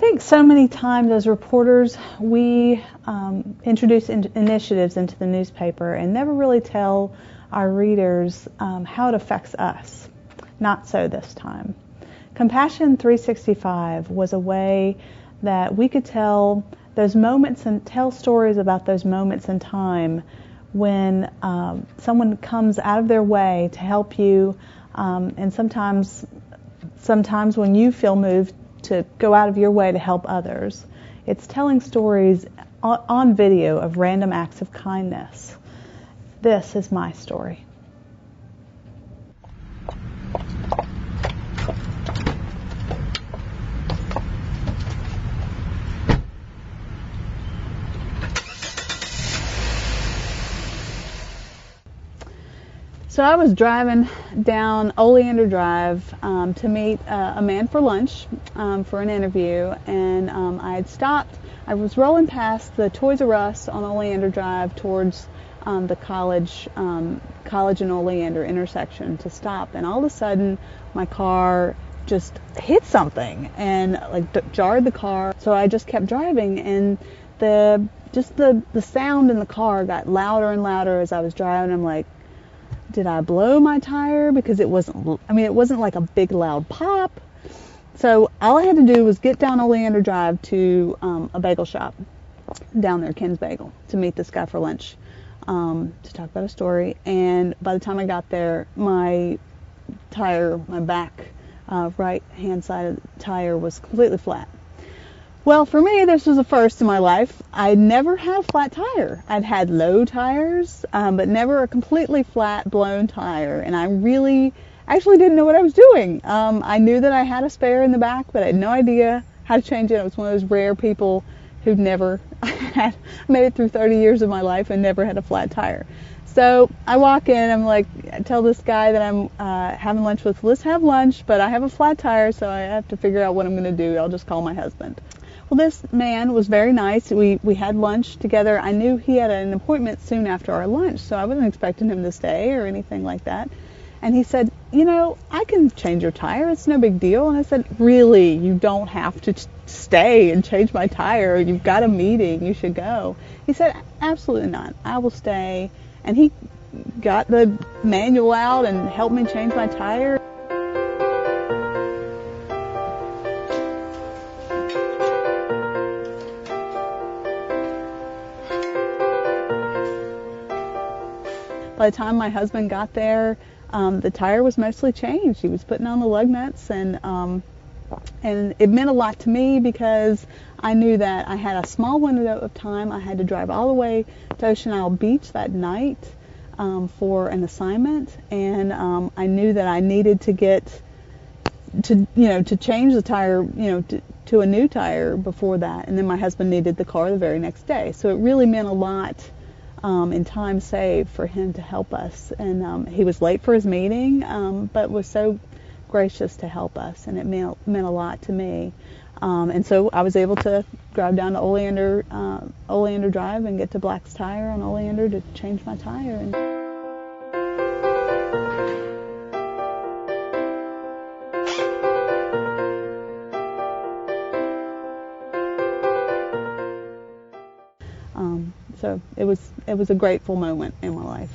think so many times as reporters we introduce initiatives into the newspaper and never really tell our readers how it affects us. Not so this time. Compassion 365 was a way that we could tell those moments and tell stories about those moments in time when someone comes out of their way to help you, and sometimes when you feel moved to go out of your way to help others. It's telling stories on video of random acts of kindness. This is my story. So I was driving down Oleander Drive to meet a man for lunch for an interview, and I had stopped. I was rolling past the Toys R Us on Oleander Drive towards the College and Oleander intersection to stop, and all of a sudden my car just hit something and jarred the car. So I just kept driving, and the sound in the car got louder and louder as I was driving. I'm like, did I blow my tire? Because it wasn't like a big loud pop. So all I had to do was get down Oleander Drive to a bagel shop down there, Ken's Bagel, to meet this guy for lunch, to talk about a story. And by the time I got there, my back right hand side of the tire was completely flat. Well, for me, this was a first in my life. I never had a flat tire. I'd had low tires, but never a completely flat, blown tire. And I actually didn't know what I was doing. I knew that I had a spare in the back, but I had no idea how to change it. I was one of those rare people who'd never made it through 30 years of my life and never had a flat tire. So I walk in, I tell this guy that I'm having lunch with, let's have lunch, but I have a flat tire, so I have to figure out what I'm going to do. I'll just call my husband. Well, this man was very nice. We had lunch together. I knew he had an appointment soon after our lunch, so I wasn't expecting him to stay or anything like that. And he said, I can change your tire. It's no big deal. And I said, really? You don't have to stay and change my tire. You've got a meeting. You should go. He said, absolutely not. I will stay. And he got the manual out and helped me change my tire. By the time my husband got there, the tire was mostly changed. He was putting on the lug nuts, and it meant a lot to me because I knew that I had a small window of time. I had to drive all the way to Ocean Isle Beach that night for an assignment, and I knew that I needed to get to change the tire, to a new tire before that, and then my husband needed the car the very next day. So it really meant a lot. In time saved for him to help us. And he was late for his meeting, but was so gracious to help us, and it meant a lot to me. And so I was able to drive down to Oleander Drive and get to Black's Tire on Oleander to change my tire. So it was a grateful moment in my life.